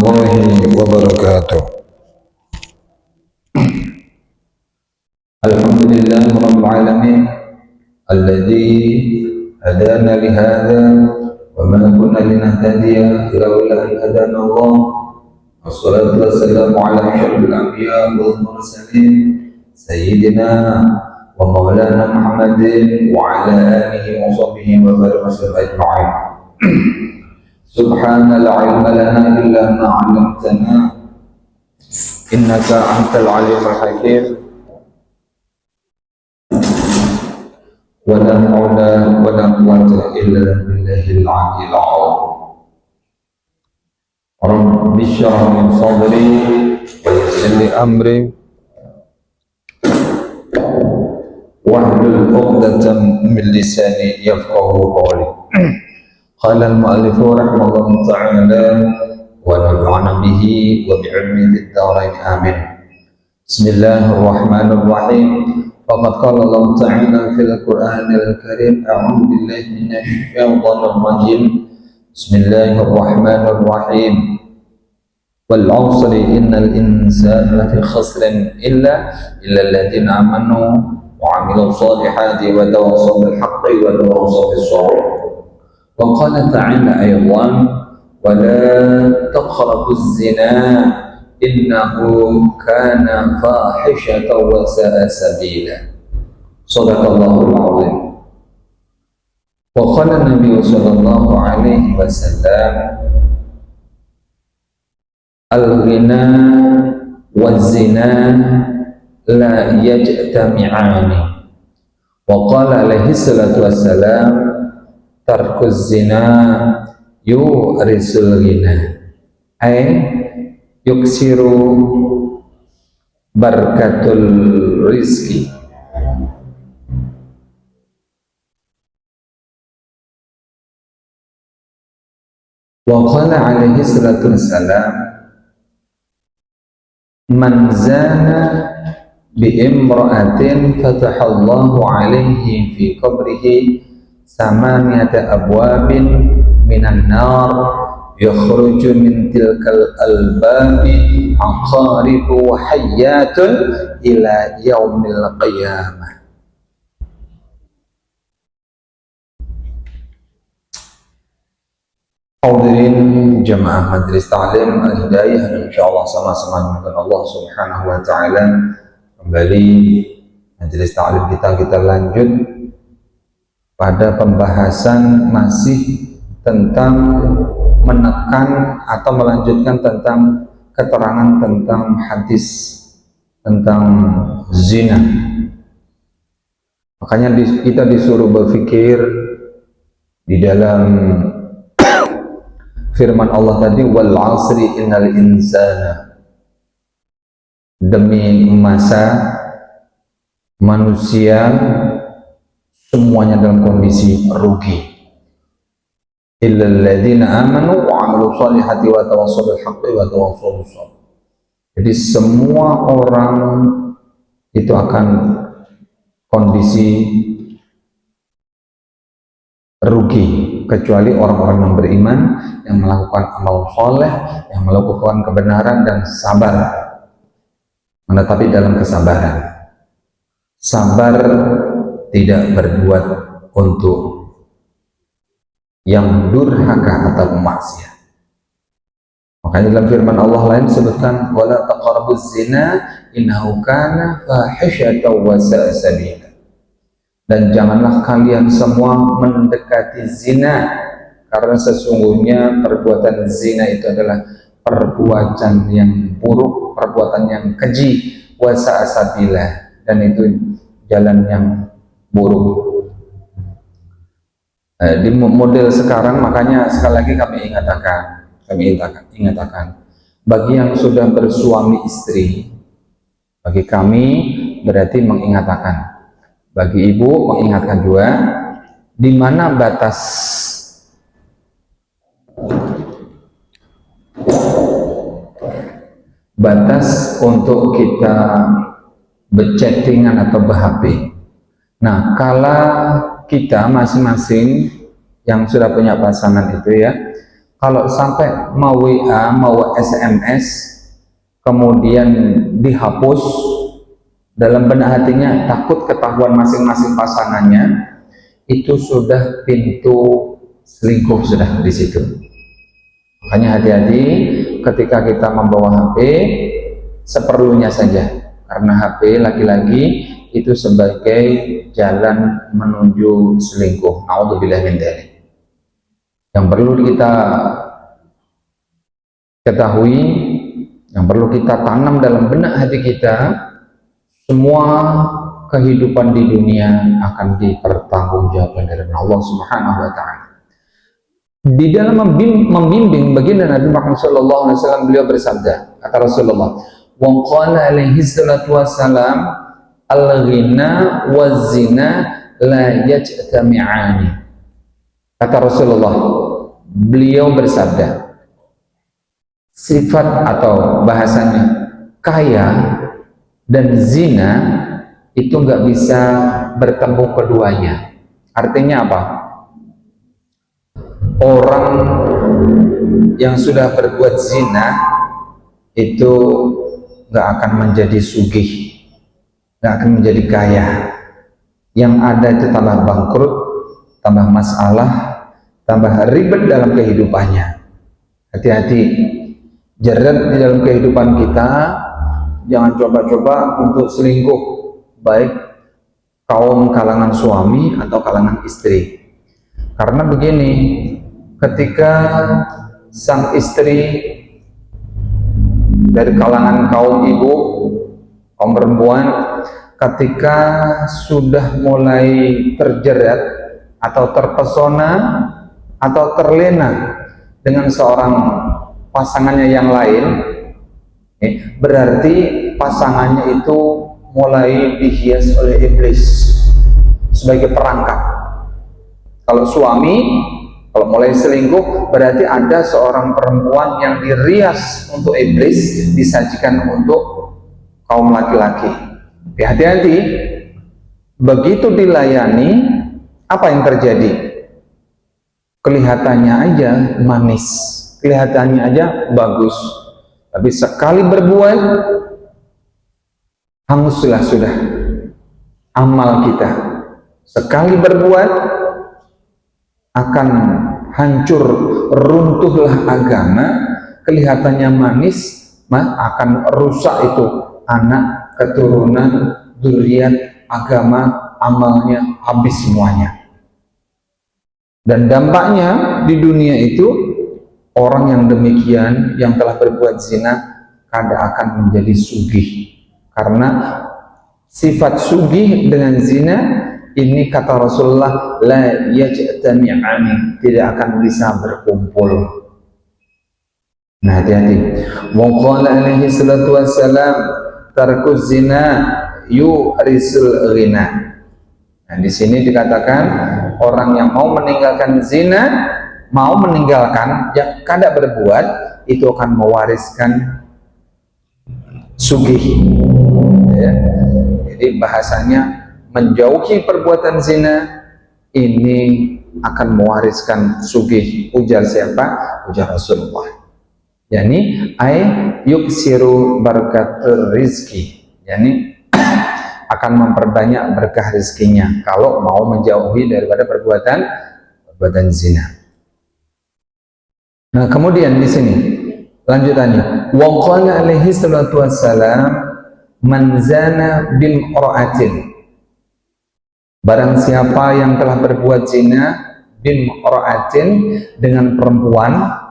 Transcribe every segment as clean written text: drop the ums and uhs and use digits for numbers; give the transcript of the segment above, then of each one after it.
warahmatullahi wabarakatuh. Alhamdulillah rabbil alamin alladzi hadana li hadza wa ma kunna linahtadiya laula an hadana Allah. Wassalatu wassalamu ala asyrafil anbiya wal mursalin sayyidina wa maulana Muhammadin wa ala alihi wa sahbihi wa barik ajma'in. Subhana la ilma lana illa ma 'allamtana innaka antal alimul hakim. Wa la haula wa la quwwata illa billahil 'aliyyil 'azim. Rabbi shrah li sadri wa yassir li amri wahlul 'uqdatam min lisani yafqahu qawli. Qala al-mu'allif rahimahullah ta'ala wa nafa'ana bihi wa bi'ilmihi fid dharain amin. Bismillahirrahmanirrahim. Faqad qala Allah ta'ala fil Qur'anil Karim a'udzu billahi minasy syaithanir rajim. Bismillahirrahmanirrahim. Wal 'asri innal insana lafi khusrin illa alladziina amanu wa 'amilus solihati wa tawassaw bil haqqi wa tawassaw bis sabr. وقال تعالى أيضا ولا تقربوا الزنا إنه كان فاحشة وساء سبيلا. صدق الله العظيم. وقال النبي صلى الله عليه وسلم الغنى والزنا لا يجتمعان. وقال عليه الصلاة والسلام tarkuz zina yurisul ghina ay yuksiru barakatul rizki. Wa qala alaihi salatu wassalam man zana bi imra'atin fatahallahu alaihi fi qabrihi samaniyata abwabin minan nar yakhruju min tilkal albabi aqaribu wa hayyatun ila yaumil qiyamah. Hadirin jamaah Majelis Ta'lim Al-Hidayah, insyaallah sama-sama dengan Allah Subhanahu wa taala kembali Majelis Ta'lim kita lanjut pada pembahasan masih tentang menekan atau melanjutkan tentang keterangan tentang hadis tentang zina. Makanya kita disuruh berpikir di dalam firman Allah tadi wal 'asri innal insana, demi masa manusia semuanya dalam kondisi rugi. Illal ladzina amanu wa 'amilus solihati wa tawassaw bil haqqi wa tawassaw bis sabr. Jadi semua orang itu akan kondisi rugi kecuali orang-orang yang beriman, yang melakukan amal soleh, yang melakukan kebenaran dan sabar, menetapi dalam kesabaran. Sabar tidak berbuat untuk yang durhaka atau maksiat. Makanya dalam firman Allah lain sebutkan wala taqrabuz zina innahu kana fahisyatan wa sa'a sabila. Dan janganlah kalian semua mendekati zina, karena sesungguhnya perbuatan zina itu adalah perbuatan yang buruk, perbuatan yang keji, wa sa'a sabila, dan itu jalan yang buruk. Di model sekarang, makanya sekali lagi kami ingatkan bagi yang sudah bersuami istri, bagi kami berarti mengingatkan, bagi ibu mengingatkan juga di mana batas batas untuk kita berchattingan atau ber-HP. Nah, kalau kita masing-masing yang sudah punya pasangan itu ya, kalau sampai mau WA, mau SMS, kemudian dihapus, dalam benak hatinya takut ketahuan masing-masing pasangannya, itu sudah pintu selingkuh sudah di situ. Makanya hati-hati ketika kita membawa HP, seperlunya saja, karena HP lagi-lagi itu sebagai jalan menuju selingkuh. Naudzubillah min dzalik. Yang perlu kita ketahui, yang perlu kita tanam dalam benak hati kita, semua kehidupan di dunia akan dipertanggungjawabkan dari Allah Subhanahu wa taala. Di dalam membimbing baginda Nabi Muhammad SAW, beliau bersabda, kata Rasulullah, wa qala alaihi salatu wassalam, al-ghina waz-zina la yajtami'ani. Kata Rasulullah, beliau bersabda, sifat atau bahasanya kaya dan zina itu nggak bisa bertemu keduanya. Artinya apa? Orang yang sudah berbuat zina itu nggak akan menjadi sugih, nggak akan menjadi kaya. Yang ada itu tambah bangkrut, tambah masalah, tambah ribet dalam kehidupannya. Hati-hati, jarak di dalam kehidupan kita, jangan coba-coba untuk selingkuh, baik kaum kalangan suami atau kalangan istri. Karena begini, ketika sang istri dari kalangan kaum ibu, kaum perempuan, ketika sudah mulai terjerat atau terpesona atau terlena dengan seorang pasangannya yang lain, berarti pasangannya itu mulai dihias oleh iblis sebagai perangkat. Kalau suami, kalau mulai selingkuh, berarti ada seorang perempuan yang dirias untuk iblis, disajikan untuk kaum laki-laki. Hati-hati, begitu dilayani, apa yang terjadi? Kelihatannya aja manis, kelihatannya aja bagus, tapi sekali berbuat, hanguslah sudah amal kita. Sekali berbuat, akan hancur, runtuhlah agama. Kelihatannya manis, akan rusak itu anak, keturunan, dzurriyyat, agama, amalnya habis semuanya. Dan dampaknya di dunia itu, orang yang demikian, yang telah berbuat zina, kada akan menjadi sugih. Karena sifat sugih dengan zina ini, kata Rasulullah, la yajtami'ani, tidak akan bisa berkumpul. Nah, hati-hati. Wa qala alaihi salatu wassalam, tarkuz zina yurisul ghina. Nah, di sini dikatakan orang yang mau meninggalkan zina, mau meninggalkan yang kada berbuat, itu akan mewariskan sugih. Ya. Jadi bahasanya menjauhi perbuatan zina ini akan mewariskan sugih. Ujar siapa? Ujar Rasulullah. Yani yuksiru barakat rizki. Yani akan memperbanyak berkah rezekinya kalau mau menjauhi daripada perbuatan zina. Nah, kemudian di sini lanjutannya, wa qala alaihi salatu wassalam, man zana bil qira'atin. Barang siapa yang telah berbuat zina bin ra'atin, dengan perempuan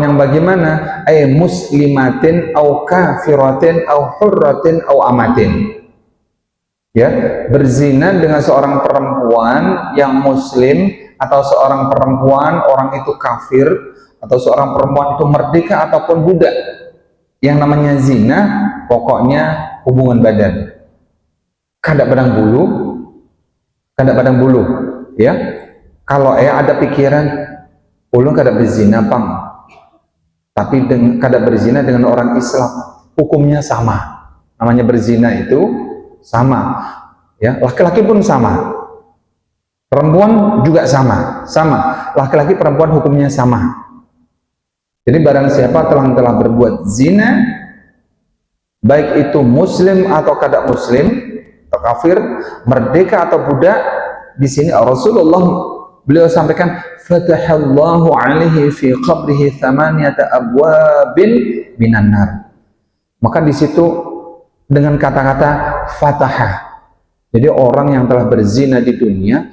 yang bagaimana? Muslimatin au kafiratin au hurratin au amatin. Ya, berzina dengan seorang perempuan yang muslim, atau seorang perempuan orang itu kafir, atau seorang perempuan itu merdeka ataupun budak. Yang namanya zina pokoknya hubungan badan. Kada padang bulu, ya. Kalau ada pikiran, ulun kada berzina pang, tapi kada berzina dengan orang Islam, hukumnya sama. Namanya berzina itu sama, ya, laki-laki pun sama, perempuan juga sama, laki-laki perempuan hukumnya sama. Jadi barang siapa telah berbuat zina, baik itu muslim atau kada muslim, atau kafir, merdeka atau budak, di sini Rasulullah beliau sampaikan, fatahallahu alaihi fi qabrihi thamaniyata abwabin minan nar. Maka di situ dengan kata-kata fataha. Jadi orang yang telah berzina di dunia,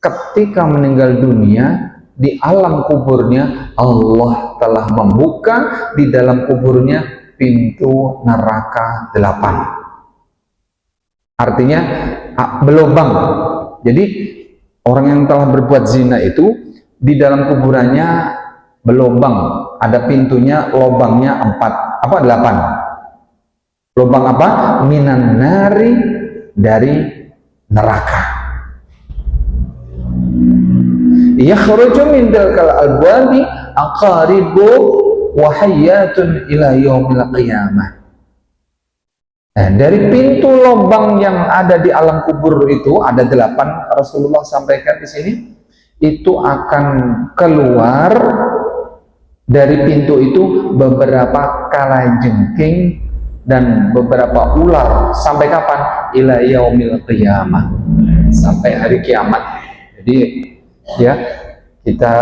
ketika meninggal dunia, di alam kuburnya Allah telah membuka di dalam kuburnya pintu neraka 8. Artinya berlubang. Jadi orang yang telah berbuat zina itu di dalam kuburannya berlubang, ada pintunya, lubangnya 8. Lubang apa? Minan nari, dari neraka. Yakhruju min dalkal albwabi aqaribu wa hayyatun ila yaumil qiyamah. Dari pintu lubang yang ada di alam kubur itu ada 8, Rasulullah sampaikan di sini, itu akan keluar dari pintu itu beberapa kalajengking dan beberapa ular. Sampai kapan? Ila yaumil qiyamah, sampai hari kiamat. Jadi ya, kita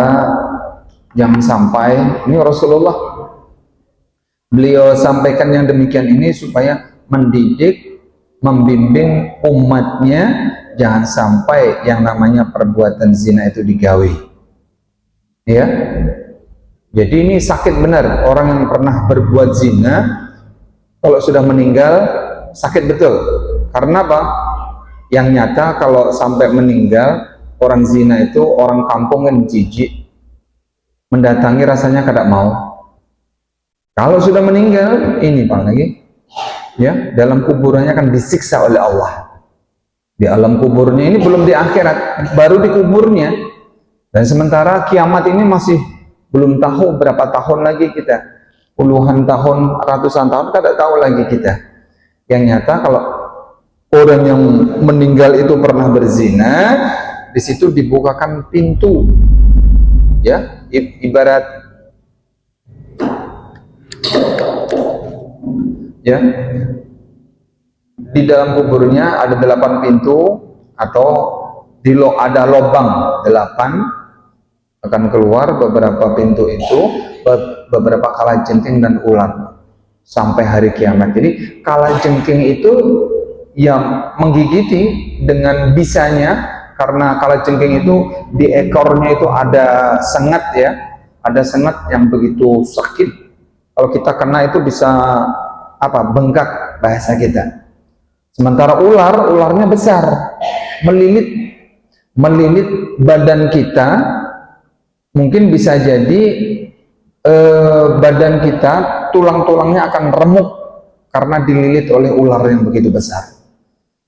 jangan sampai, ini Rasulullah beliau sampaikan yang demikian ini supaya mendidik, membimbing umatnya, jangan sampai yang namanya perbuatan zina itu digawe. Ya, jadi ini sakit benar. Orang yang pernah berbuat zina kalau sudah meninggal sakit betul. Karena apa? Yang nyata kalau sampai meninggal orang zina itu, orang kampung kan jijik, mendatangi rasanya kada mau. Kalau sudah meninggal, ini Pak lagi, ya, dalam kuburannya akan disiksa oleh Allah. Di alam kuburnya ini belum di akhirat, baru di kuburnya. Dan sementara kiamat ini masih belum tahu berapa tahun lagi kita, puluhan tahun, ratusan tahun, kada tahu lagi kita. Yang nyata kalau orang yang meninggal itu pernah berzina, di situ dibukakan pintu, ya, ibarat ya, di dalam kuburnya ada 8 pintu, atau ada lubang 8, akan keluar beberapa pintu itu, beberapa kalajengking dan ular sampai hari kiamat. Jadi kalajengking itu yang menggigiti dengan bisanya, karena kalajengking itu di ekornya itu ada sengat, ya, ada sengat yang begitu sakit. Kalau kita kena itu bisa apa? Bengkak bahasa kita. Sementara ularnya besar, melilit badan kita. Mungkin bisa jadi badan kita, tulang-tulangnya akan remuk karena dililit oleh ular yang begitu besar.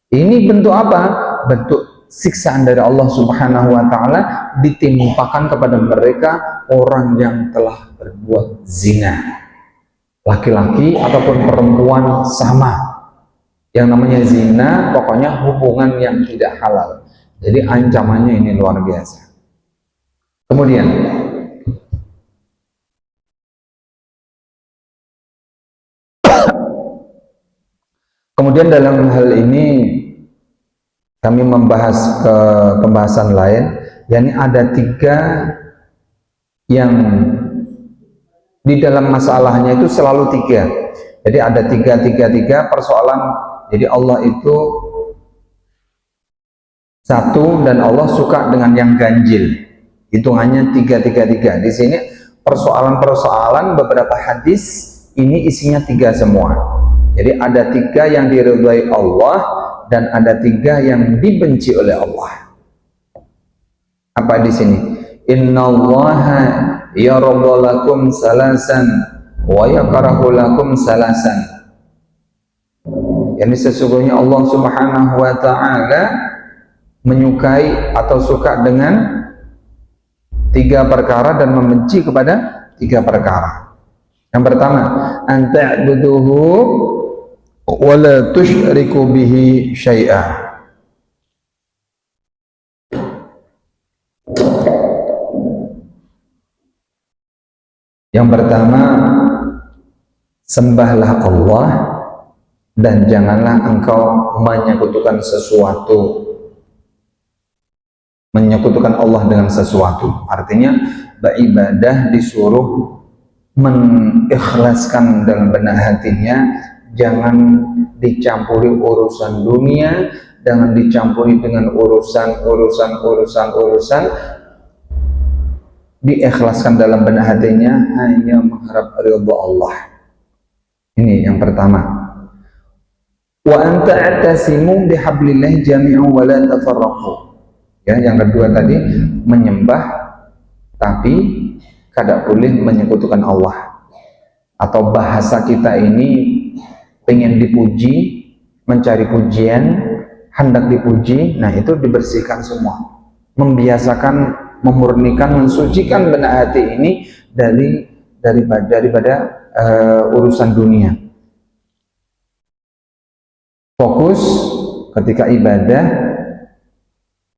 Ini bentuk apa? Bentuk siksaan dari Allah Subhanahu wa ta'ala ditimpakan kepada mereka orang yang telah berbuat zina, laki-laki ataupun perempuan sama. Yang namanya zina pokoknya hubungan yang tidak halal. Jadi ancamannya ini luar biasa. Kemudian dalam hal ini kami membahas ke pembahasan lain, yakni ada 3 yang di dalam masalahnya itu selalu 3. Jadi ada 3 persoalan. Jadi Allah itu satu dan Allah suka dengan yang ganjil. Hitungannya 3. Di sini persoalan-persoalan beberapa hadis ini isinya 3 semua. Jadi ada 3 yang diridhai Allah dan ada 3 yang dibenci oleh Allah. Apa di sini? Innallaha yarda lakum salasan wa yakrahu lakum salasan. Yani sesungguhnya Allah Subhanahu wa ta'ala menyukai atau suka dengan 3 perkara dan membenci kepada 3 perkara. Yang pertama, anta'buduhu wa la tusyriku bihi syai'a. Yang pertama, sembahlah Allah dan janganlah engkau menyekutukan Allah dengan sesuatu. Artinya beribadah disuruh mengikhlaskan dalam benak hatinya, jangan dicampuri urusan dunia, jangan dicampuri dengan urusan, diikhlaskan dalam benak hatinya hanya mengharap ridha Allah. Ini yang pertama. Wa anta atasimu bihablillahi jami'an wa la tafarraqu. Ya, yang kedua tadi menyembah tapi kada boleh menyekutukan Allah. Atau bahasa kita ini pengen dipuji, mencari pujian, hendak dipuji, nah itu dibersihkan semua. Membiasakan, memurnikan, mensucikan benak hati ini daripada urusan dunia. Fokus ketika ibadah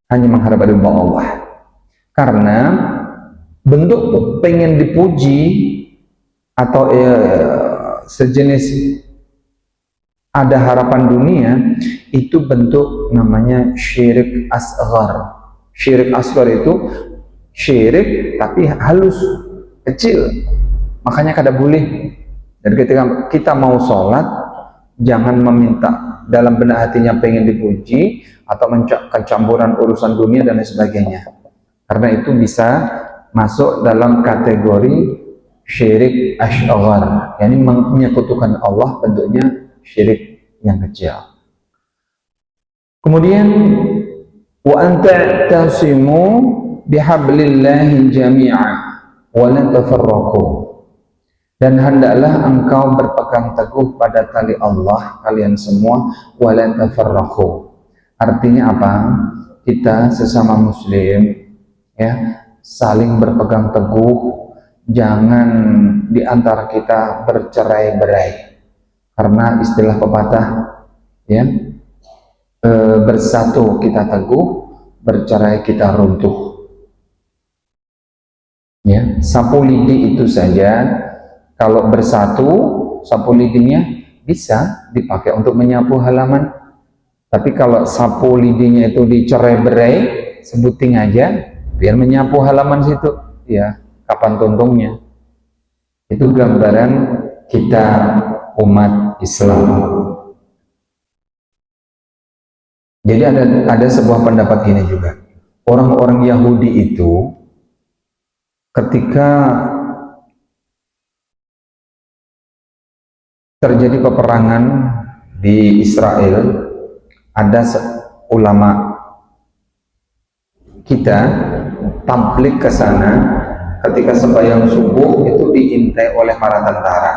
hanya mengharap ridha Allah. Karena bentuk pengen dipuji atau sejenis ada harapan dunia, itu bentuk namanya syirik asghar. Syirik asghar itu syirik tapi halus, kecil, makanya kada boleh. Dan ketika kita mau sholat, jangan meminta dalam benak hatinya pengen dipuji atau kecampuran urusan dunia dan lain sebagainya, karena itu bisa masuk dalam kategori syirik asghar, yakni menyekutukan Allah, bentuknya syirik yang kecil. Kemudian wa anta tasimu bihablillahi jami'a wa la tafarraqu, dan hendaklah engkau berpegang teguh pada tali Allah kalian semua, wa la tafarraqu. Artinya apa? Kita sesama muslim ya, saling berpegang teguh, jangan diantara kita bercerai-berai, karena istilah pepatah ya, bersatu kita teguh, bercerai kita runtuh. Ya, sapu lidi itu saja kalau bersatu, sapu lidinya bisa dipakai untuk menyapu halaman. Tapi kalau sapu lidinya itu dicerai-berai, sebuting aja, biar menyapu halaman situ, ya kapan tuntungnya. Itu gambaran kita umat Islam. Jadi ada sebuah pendapat gini juga, orang-orang Yahudi itu ketika terjadi peperangan di Israel, ada ulama kita tablik ke sana, ketika sembahyang subuh itu diintai oleh para tentara.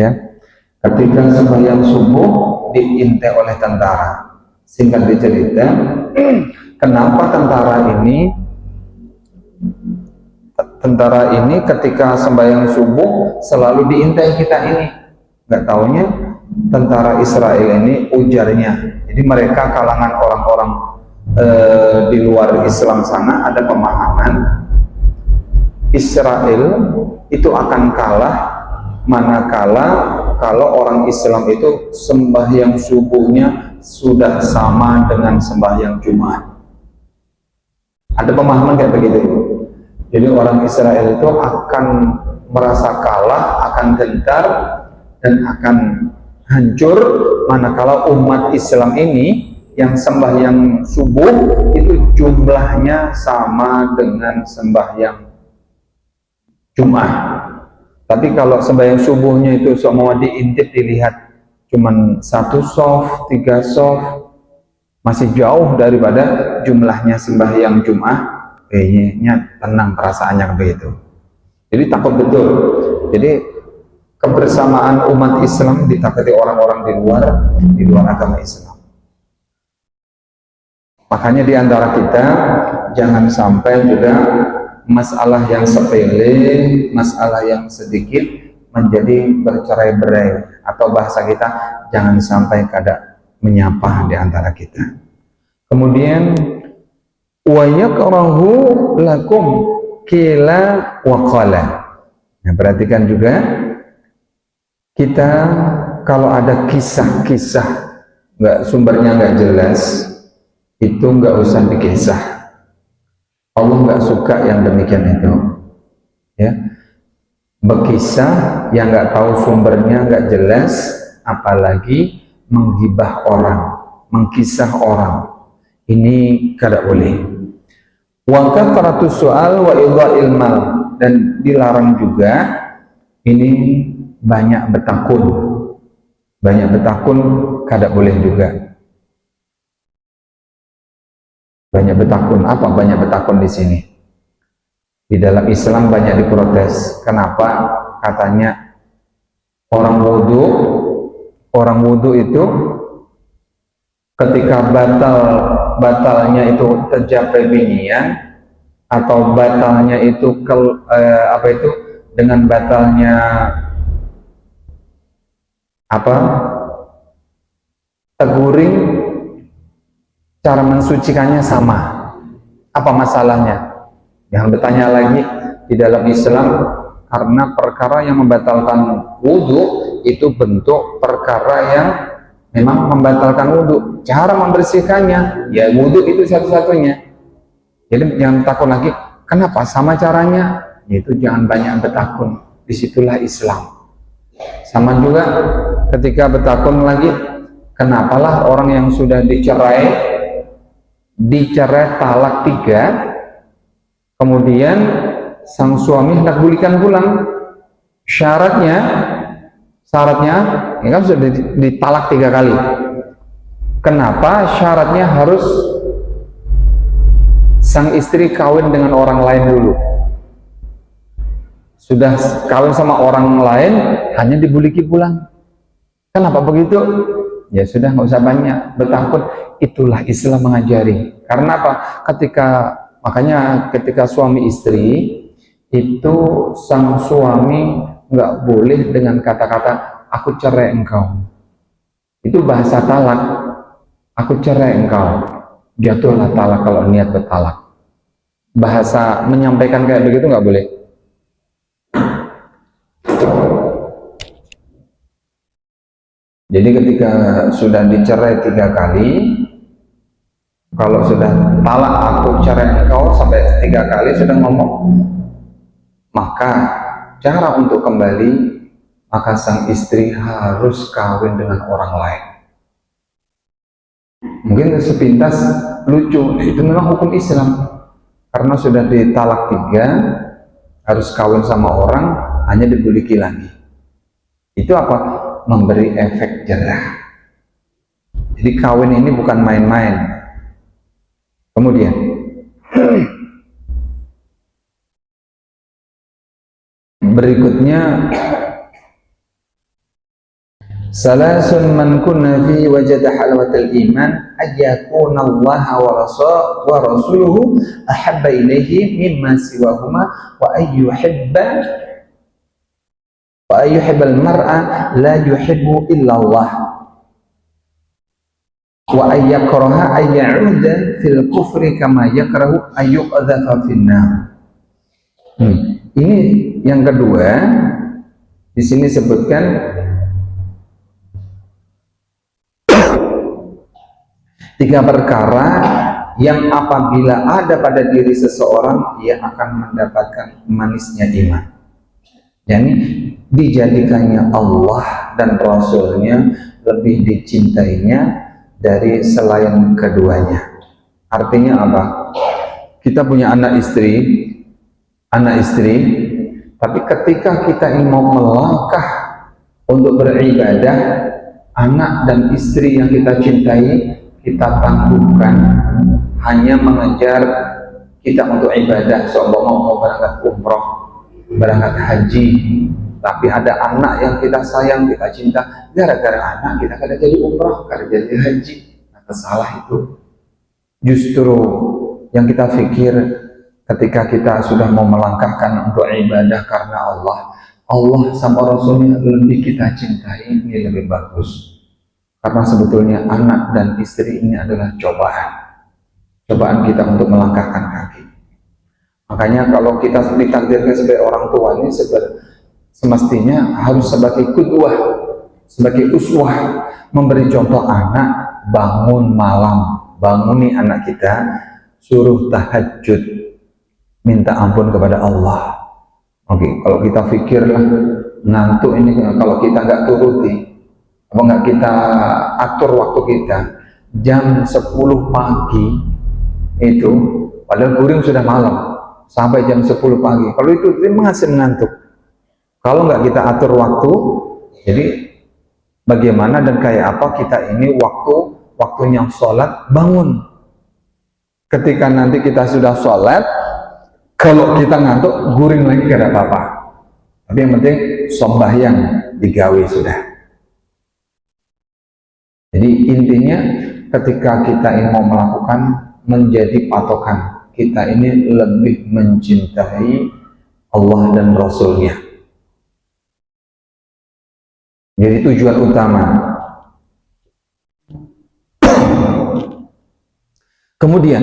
Ya, ketika sembahyang subuh diintai oleh tentara. Singkat dicerita, kenapa tentara ini ketika sembahyang subuh selalu diintai kita ini? Nggak taunya tentara Israel ini ujarnya. Jadi mereka kalangan orang-orang di luar Islam sana ada pemahaman Israel itu akan kalah manakala kalau orang Islam itu sembahyang subuhnya sudah sama dengan sembahyang Jumat. Ada pemahaman kayak begitu. Jadi orang Israel itu akan merasa kalah, akan gentar dan akan hancur manakala umat Islam ini yang sembahyang subuh itu jumlahnya sama dengan sembahyang Jumat. Tapi kalau sembahyang subuhnya itu semua diintip, dilihat cuman 1 soft, 3 soft, masih jauh daripada jumlahnya sembahyang Jumat, kayaknya tenang perasaannya begitu. Jadi takut betul. Jadi kebersamaan umat Islam ditakuti orang-orang di luar agama Islam. Makanya di antara kita jangan sampai juga masalah yang sepele, masalah yang sedikit menjadi bercerai-berai, atau bahasa kita jangan sampai kada menyapa di antara kita. Kemudian wa yakrahu lakum kila wa qala. Nah, perhatikan juga kita kalau ada kisah-kisah sumbernya nggak jelas, itu nggak usah dikisah. Allah nggak suka yang demikian itu, ya. Berkisah yang nggak tahu sumbernya, nggak jelas, apalagi menghibah orang, mengkisah orang, ini kada boleh. Wa kathratu su'al wa idha'il mal, dan dilarang juga ini banyak bertakun. Banyak bertakun kada boleh juga. Banyak bertakun, apa banyak bertakun di sini? Di dalam Islam banyak diprotes. Kenapa? Katanya orang wudhu itu ketika batalnya itu tercapai binian, atau batalnya itu dengan batalnya teguring, cara mensucikannya sama. Apa masalahnya? Yang bertanya lagi, di dalam Islam karena perkara yang membatalkan wudhu itu bentuk perkara yang memang membatalkan wudhu. Cara membersihkannya ya wudhu itu satu-satunya. Jadi jangan takut lagi, kenapa sama caranya? Yaitu jangan banyak bertakun. Disitulah Islam. Sama juga ketika bertakun lagi, kenapalah orang yang sudah dicerai talak 3, kemudian sang suami hendak balikan pulang, syaratnya ini kan sudah ditalak 3 kali. Kenapa syaratnya harus sang istri kawin dengan orang lain dulu? Sudah kawin sama orang lain, hanya dibuliki pulang. Kenapa begitu? Ya sudah, nggak usah banyak bertakun. Itulah Islam mengajari. Karena apa? Makanya ketika suami istri itu, sang suami nggak boleh dengan kata-kata aku cerai engkau. Itu bahasa talak. Aku cerai engkau. Jatuhlah talak kalau niat bertalak. Bahasa menyampaikan kayak begitu nggak boleh. Jadi ketika sudah dicerai 3 kali, kalau sudah talak aku cerai engkau sampai 3 kali sudah ngomong, maka cara untuk kembali, maka sang istri harus kawin dengan orang lain. Mungkin sepintas lucu, itu memang hukum Islam. Karena sudah ditalak 3, harus kawin sama orang, hanya dibuliki lagi. Itu apa? Memberi efek jerah. Jadi kawin ini bukan main-main. Kemudian berikutnya, salasun man kunna fi wajada halawatal iman ayyakuna Allah wa rasuluhu ahabba ilaihi mimma siwahuma wa ayyuhibbal mar'a la yuhibbu illa Allah wa ayyakraha ayya'uda fil kufri kama yakrahu ayyuqadhafa finnar. Ini yang kedua. Di sini sebutkan 3 perkara yang apabila ada pada diri seseorang, ia akan mendapatkan manisnya iman. Yani dijadikannya Allah dan Rasulnya lebih dicintainya dari selain keduanya. Artinya apa? Kita punya anak istri, tapi ketika kita ingin mau melangkah untuk beribadah, anak dan istri yang kita cintai kita tangguhkan hanya mengejar kita untuk ibadah. Seumpama mau berangkat umroh, berangkat haji, tapi ada anak yang kita sayang, kita cinta, gara-gara anak kita kada jadi umroh, kada jadi haji. Nah, salah itu. Justru yang kita pikir, ketika kita sudah mau melangkahkan untuk ibadah karena Allah, Allah sama Rasulnya lebih kita cintai, ini lebih bagus. Karena sebetulnya anak dan istri ini adalah cobaan kita untuk melangkahkan kaki. Makanya kalau kita ditakdirkan sebagai orang tua ini semestinya harus sebagai qudwah, sebagai uswah, memberi contoh anak, bangun malam, banguni anak kita, suruh tahajud, minta ampun kepada Allah. Oke, kalau kita pikirlah ngantuk ini, kalau kita nggak turuti, apa nggak kita atur waktu kita, jam 10 pagi itu, padahal guring sudah malam, sampai jam 10 pagi, kalau itu masih mengantuk. Kalau nggak kita atur waktu, jadi bagaimana dan kayak apa kita ini waktunya sholat, bangun. Ketika nanti kita sudah sholat, kalau kita ngantuk, guring lagi gak ada apa-apa. Tapi yang penting sembahyang digawe sudah. Jadi intinya ketika kita ini mau melakukan, menjadi patokan kita ini lebih mencintai Allah dan Rasulnya. Jadi tujuan utama. Kemudian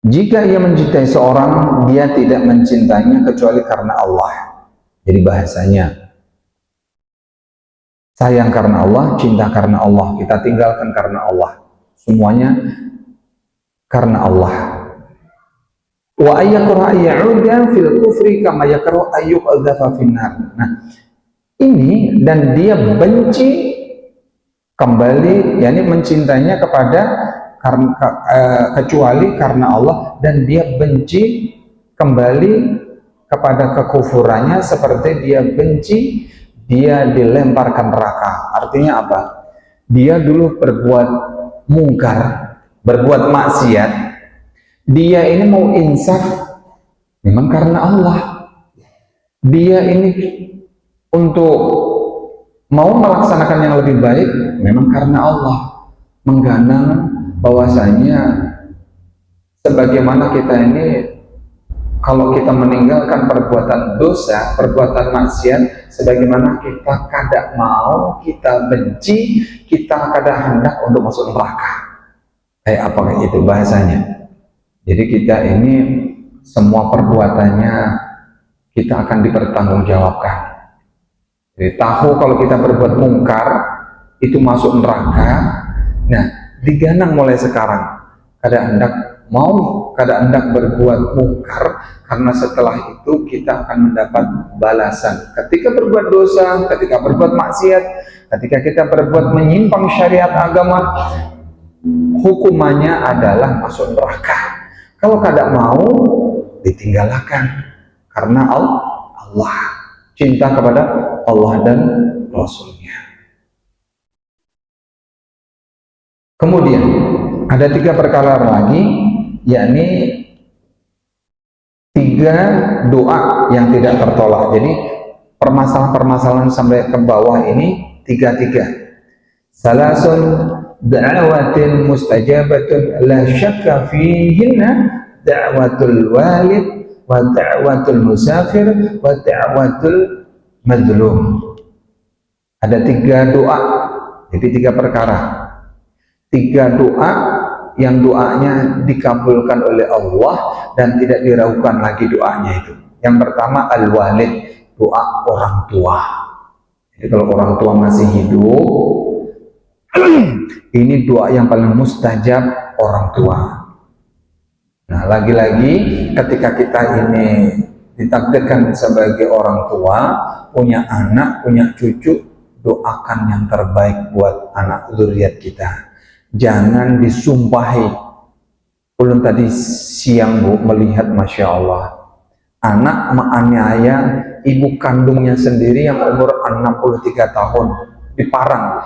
jika ia mencintai seorang, dia tidak mencintainya kecuali karena Allah. Jadi bahasanya sayang karena Allah, cinta karena Allah, kita tinggalkan karena Allah. Semuanya karena Allah. Wa ayakraha ya'uda fil kufri kama yakrahu ayyuqadhafa finnar. Nah, ini dan dia benci kembali, yakni mencintainya kecuali karena Allah, dan dia benci kembali kepada kekufurannya seperti dia benci dia dilemparkan neraka. Artinya apa? Dia dulu berbuat mungkar, berbuat maksiat, dia ini mau insaf memang karena Allah. Dia ini untuk mau melaksanakan yang lebih baik memang karena Allah, mengganang bahwasanya sebagaimana kita ini kalau kita meninggalkan perbuatan dosa, perbuatan maksiat, sebagaimana kita kadang mau, kita benci, kita kadang hendak untuk masuk neraka. Kayak apa itu bahasanya? Jadi kita ini semua perbuatannya kita akan dipertanggungjawabkan. Jadi tahu kalau kita berbuat mungkar itu masuk neraka. Nah, diganang mulai sekarang. Kadang hendak mau, kadang hendak berbuat mungkar, karena setelah itu kita akan mendapat balasan. Ketika berbuat dosa, ketika berbuat maksiat, ketika kita berbuat menyimpang syariat agama, hukumannya adalah masuk neraka. Kalau kadang mau, ditinggalkan karena Allah, cinta kepada Allah dan Rasulnya. Kemudian ada 3 perkara lagi, yakni 3 doa yang tidak tertolak. Jadi permasalahan-permasalahan sampai ke bawah ini 3. Salasun da'awatin mustajabatun la syakka fihinna da'watul walid wa da'watul musafir wa da'watul madlum. Ada 3 doa, jadi 3 perkara, 3 doa yang doanya dikabulkan oleh Allah dan tidak diragukan lagi doanya itu. Yang pertama al-walid, doa orang tua. Jadi kalau orang tua masih hidup, ini doa yang paling mustajab, orang tua. Nah, lagi-lagi ketika kita ini ditakdirkan sebagai orang tua, punya anak, punya cucu, doakan yang terbaik buat anak zuriat kita. Jangan disumpahi. Ulun tadi siang Bu melihat, Masya Allah, anak menganiaya ibu kandungnya sendiri yang umur 63 tahun di Parang,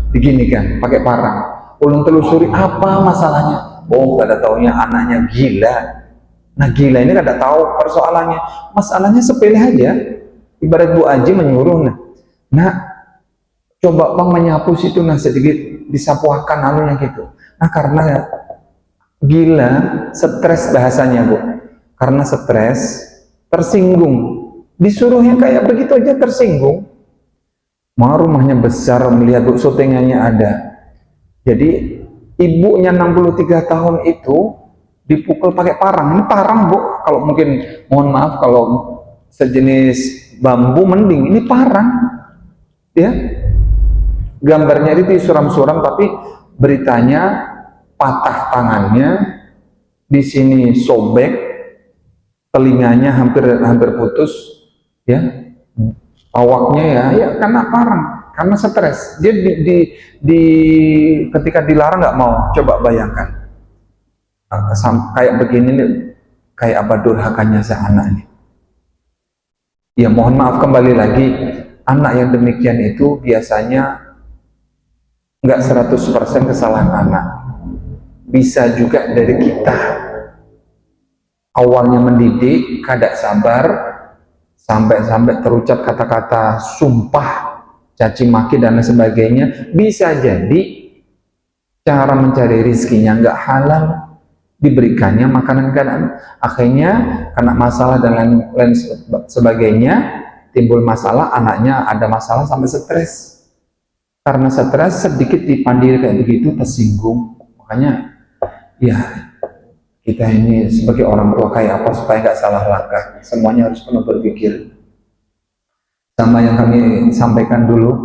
diginikan pakai parang. Ulun telusuri apa masalahnya. Oh, gak ada taunya anaknya gila. Nah, gila ini gak ada tahu persoalannya. Masalahnya sepele aja. Ibarat Bu Aji menyuruh, nah coba Bang menyapu situ, nah sedikit disapuakan anunya gitu. Nah karena gila, stres bahasanya Bu, karena stres, tersinggung, disuruh yang kayak begitu aja tersinggung. Mau rumahnya besar, melihat Bu syutingannya ada. Jadi ibunya 63 tahun itu dipukul pakai parang. Ini parang Bu, kalau mungkin mohon maaf kalau sejenis bambu mending, ini parang ya. Gambarnya itu suram-suram, tapi beritanya patah tangannya, di sini sobek, telinganya hampir putus ya, awaknya ya karena parang, karena stres. Dia ketika dilarang nggak mau. Coba bayangkan kayak begini nih, kayak apa durhakanya si anak ini. Ya mohon maaf, kembali lagi, anak yang demikian itu biasanya nggak 100% kesalahan anak, bisa juga dari kita. Awalnya mendidik, kada sabar, sampai terucap kata-kata sumpah, caci maki dan lain sebagainya. Bisa jadi cara mencari rizkinya nggak halal, diberikannya makanan keadaan, akhirnya kena masalah dan lain sebagainya, timbul masalah, anaknya ada masalah sampai stres. Karena stres sedikit dipandiri kayak begitu tersinggung. Makanya ya kita ini sebagai orang tua kayak apa supaya nggak salah langkah, semuanya harus penuh berpikir. Sama yang kami sampaikan dulu,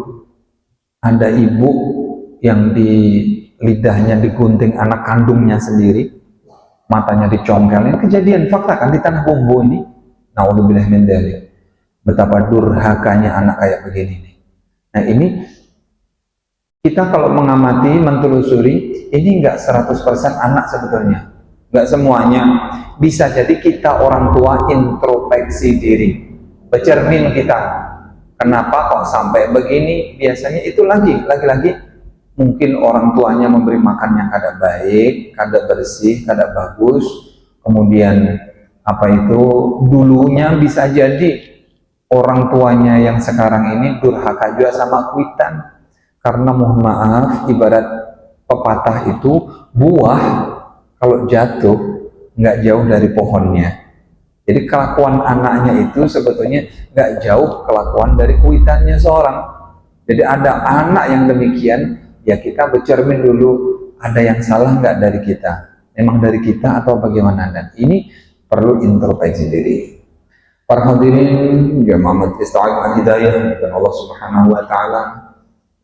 ada ibu yang di lidahnya digunting anak kandungnya sendiri, matanya dicongkelin. Kejadian fakta kan di Tanah Bumbu ini. Naudzubillah min dzalik. Betapa durhakanya anak kayak begini nih. Nah ini kita kalau mengamati, mentelusuri, ini nggak 100% anak sebetulnya, nggak semuanya. Bisa jadi kita orang tua introspeksi diri, bercermin kita, kenapa kok sampai begini. Biasanya itu lagi-lagi mungkin orang tuanya memberi makan yang kada baik, kada bersih, kada bagus. Kemudian apa itu, dulunya bisa jadi orang tuanya yang sekarang ini durhaka juga sama kuitan. Karena mohon maaf, ibarat pepatah itu, buah kalau jatuh nggak jauh dari pohonnya. Jadi kelakuan anaknya itu sebetulnya nggak jauh kelakuan dari kuitannya seorang. Jadi ada anak yang demikian, ya kita bercermin dulu, ada yang salah nggak dari kita, emang dari kita atau bagaimana. Dan ini perlu introspeksi diri. Para hadirin jamaah majelis ta'lim al-hidayah dan Allah Subhanahu wa taala,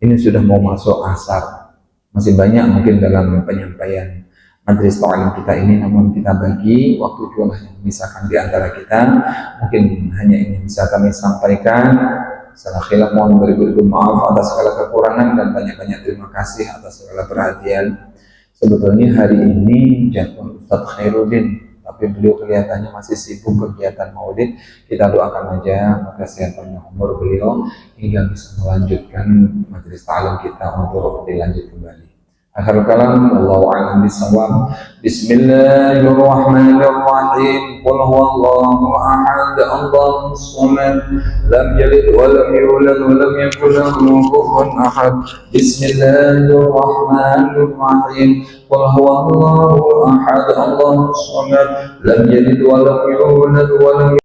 ini sudah mau masuk asar, masih banyak mungkin dalam penyampaian majelis ta'lim kita ini, namun kita bagi waktu juga yang memisahkan di antara kita. Mungkin hanya ini bisa kami sampaikan. Salah khilaf mohon beribu-ribu maaf atas segala kekurangan, dan banyak-banyak terima kasih atas segala perhatian. Sebetulnya hari ini jadwal Ustadz Khairuddin, tapi beliau kelihatannya masih sibuk kegiatan maulid. Kita doakan aja kesehatan umur beliau hingga bisa melanjutkan majelis ta'lim kita untuk dilanjut kembali. Akhirul kalam, wallahu a'lam bishawab. Bismillahirrahmanirrahim. Qul huwallahu ahad, Allahus samad, lam yalid wa lam yulad wa lam yakul lahu kufuwan ahad. Bismillahirrahmanirrahim. Qul huwallahu ahad, Allahus samad, lam yalid wa lam yulad wa lam